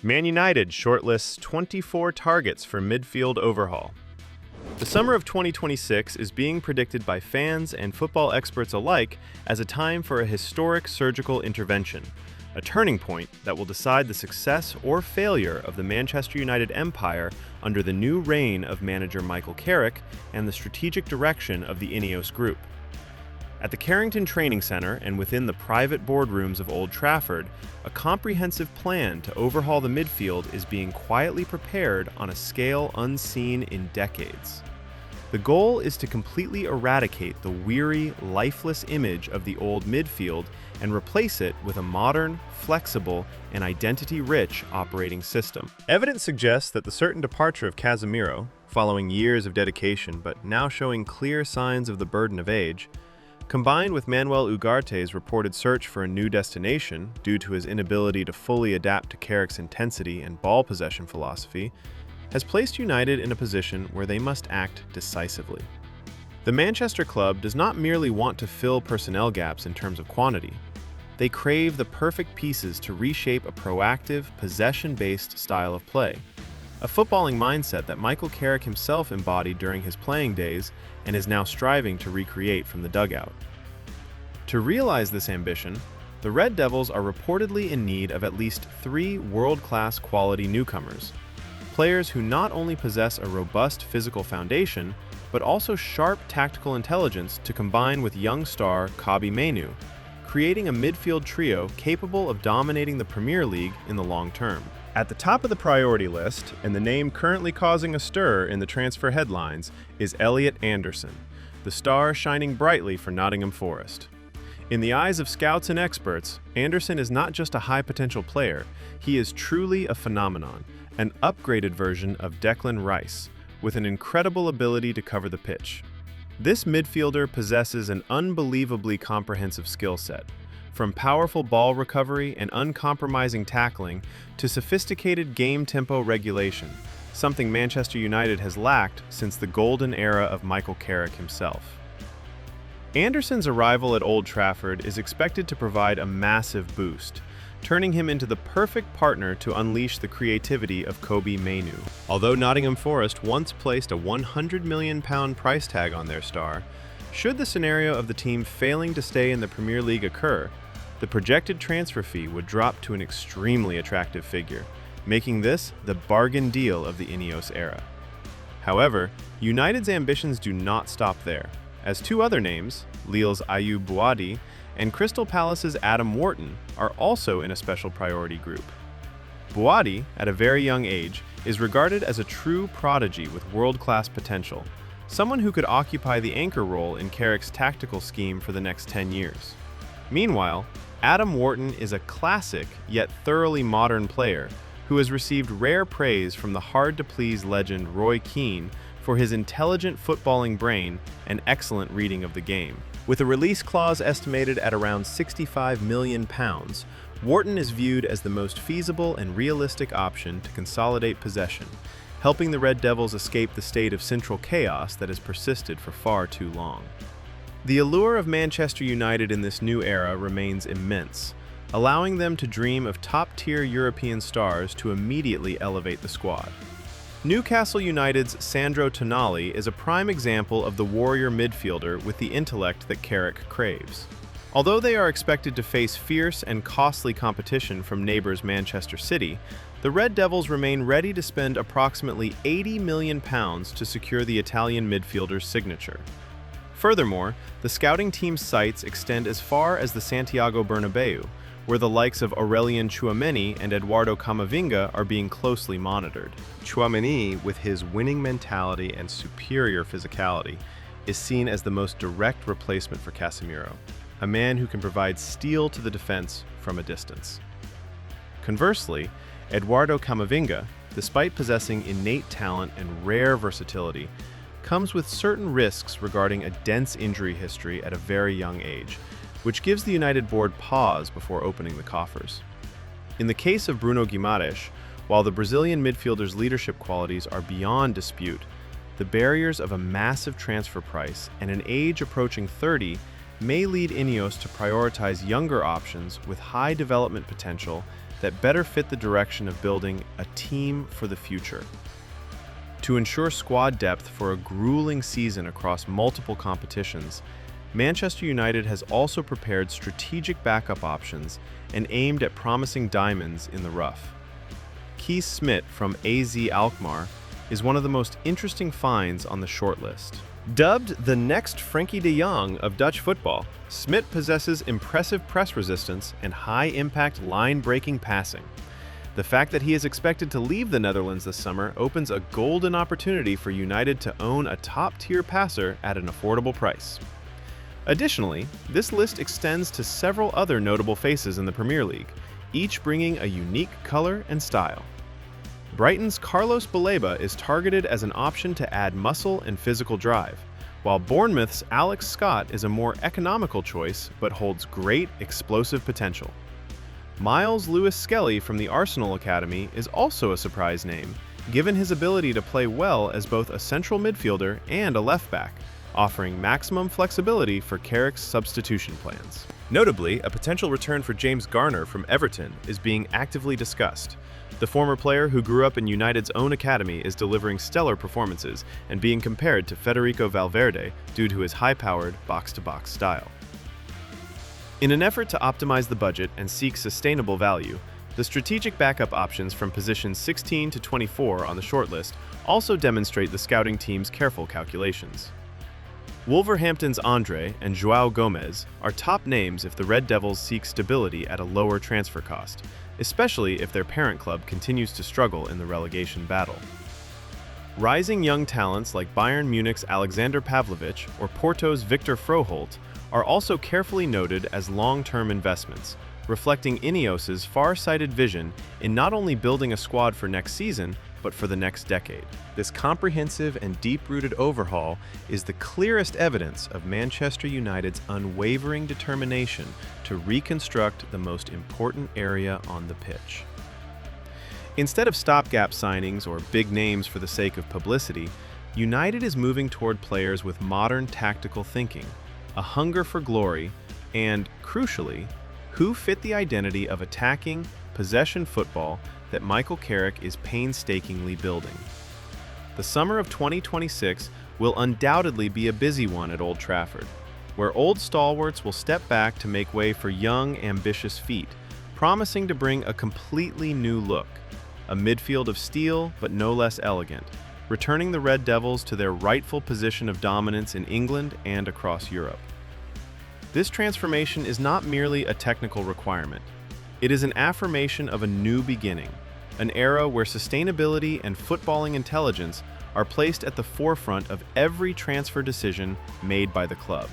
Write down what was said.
Man United shortlists 24 targets for midfield overhaul. The summer of 2026 is being predicted by fans and football experts alike as a time for a historic surgical intervention, a turning point that will decide the success or failure of the Manchester United empire under the new reign of manager Michael Carrick and the strategic direction of the Ineos Group. At the Carrington Training Centre and within the private boardrooms of Old Trafford, a comprehensive plan to overhaul the midfield is being quietly prepared on a scale unseen in decades. The goal is to completely eradicate the weary, lifeless image of the old midfield and replace it with a modern, flexible, and identity-rich operating system. Evidence suggests that the certain departure of Casemiro, following years of dedication but now showing clear signs of the burden of age, combined with Manuel Ugarte's reported search for a new destination due to his inability to fully adapt to Carrick's intensity and ball possession philosophy, has placed United in a position where they must act decisively. The Manchester club does not merely want to fill personnel gaps in terms of quantity. They crave the perfect pieces to reshape a proactive, possession-based style of play, a footballing mindset that Michael Carrick himself embodied during his playing days and is now striving to recreate from the dugout. To realize this ambition, the Red Devils are reportedly in need of at least 3 world-class quality newcomers, players who not only possess a robust physical foundation, but also sharp tactical intelligence to combine with young star Kobbie Mainoo, creating a midfield trio capable of dominating the Premier League in the long term. At the top of the priority list, and the name currently causing a stir in the transfer headlines, is Elliot Anderson, the star shining brightly for Nottingham Forest. In the eyes of scouts and experts, Anderson is not just a high-potential player, he is truly a phenomenon, an upgraded version of Declan Rice, with an incredible ability to cover the pitch. This midfielder possesses an unbelievably comprehensive skill set, from powerful ball recovery and uncompromising tackling to sophisticated game tempo regulation, something Manchester United has lacked since the golden era of Michael Carrick himself. Anderson's arrival at Old Trafford is expected to provide a massive boost, turning him into the perfect partner to unleash the creativity of Kobbie Mainoo. Although Nottingham Forest once placed a £100 million price tag on their star, should the scenario of the team failing to stay in the Premier League occur, the projected transfer fee would drop to an extremely attractive figure, making this the bargain deal of the Ineos era. However, United's ambitions do not stop there, as 2 other names, Lille's Ayoub Boadi and Crystal Palace's Adam Wharton, are also in a special priority group. Boadi, at a very young age, is regarded as a true prodigy with world-class potential, someone who could occupy the anchor role in Carrick's tactical scheme for the next 10 years. Meanwhile, Adam Wharton is a classic yet thoroughly modern player who has received rare praise from the hard-to-please legend Roy Keane for his intelligent footballing brain and excellent reading of the game. With a release clause estimated at around £65 million, Wharton is viewed as the most feasible and realistic option to consolidate possession, helping the Red Devils escape the state of central chaos that has persisted for far too long. The allure of Manchester United in this new era remains immense, allowing them to dream of top-tier European stars to immediately elevate the squad. Newcastle United's Sandro Tonali is a prime example of the warrior midfielder with the intellect that Carrick craves. Although they are expected to face fierce and costly competition from neighbours Manchester City, the Red Devils remain ready to spend approximately £80 million to secure the Italian midfielder's signature. Furthermore, the scouting team's sights extend as far as the Santiago Bernabeu, where the likes of Aurelien Tchouameni and Eduardo Camavinga are being closely monitored. Tchouameni, with his winning mentality and superior physicality, is seen as the most direct replacement for Casemiro, a man who can provide steel to the defense from a distance. Conversely, Eduardo Camavinga, despite possessing innate talent and rare versatility, comes with certain risks regarding a dense injury history at a very young age, which gives the United board pause before opening the coffers. In the case of Bruno Guimaraes, while the Brazilian midfielder's leadership qualities are beyond dispute, the barriers of a massive transfer price and an age approaching 30 may lead Ineos to prioritize younger options with high development potential that better fit the direction of building a team for the future. To ensure squad depth for a grueling season across multiple competitions, Manchester United has also prepared strategic backup options and aimed at promising diamonds in the rough. Kees Smit from AZ Alkmaar is one of the most interesting finds on the shortlist. Dubbed the next Frenkie de Jong of Dutch football, Smit possesses impressive press resistance and high-impact line-breaking passing. The fact that he is expected to leave the Netherlands this summer opens a golden opportunity for United to own a top-tier passer at an affordable price. Additionally, this list extends to several other notable faces in the Premier League, each bringing a unique color and style. Brighton's Carlos Baleba is targeted as an option to add muscle and physical drive, while Bournemouth's Alex Scott is a more economical choice but holds great explosive potential. Miles Lewis-Skelly from the Arsenal Academy is also a surprise name, given his ability to play well as both a central midfielder and a left-back, offering maximum flexibility for Carrick's substitution plans. Notably, a potential return for James Garner from Everton is being actively discussed. The former player who grew up in United's own academy is delivering stellar performances and being compared to Federico Valverde due to his high-powered box-to-box style. In an effort to optimize the budget and seek sustainable value, the strategic backup options from positions 16 to 24 on the shortlist also demonstrate the scouting team's careful calculations. Wolverhampton's Andre and João Gomez are top names if the Red Devils seek stability at a lower transfer cost, especially if their parent club continues to struggle in the relegation battle. Rising young talents like Bayern Munich's Alexander Pavlovic or Porto's Victor Froholt are also carefully noted as long-term investments, reflecting Ineos's far-sighted vision in not only building a squad for next season, but for the next decade. This comprehensive and deep-rooted overhaul is the clearest evidence of Manchester United's unwavering determination to reconstruct the most important area on the pitch. Instead of stopgap signings or big names for the sake of publicity, United is moving toward players with modern tactical thinking, a hunger for glory, and, crucially, who fit the identity of attacking, possession football that Michael Carrick is painstakingly building. The summer of 2026 will undoubtedly be a busy one at Old Trafford, where old stalwarts will step back to make way for young, ambitious feet, promising to bring a completely new look, a midfield of steel but no less elegant, returning the Red Devils to their rightful position of dominance in England and across Europe. This transformation is not merely a technical requirement. It is an affirmation of a new beginning, an era where sustainability and footballing intelligence are placed at the forefront of every transfer decision made by the club.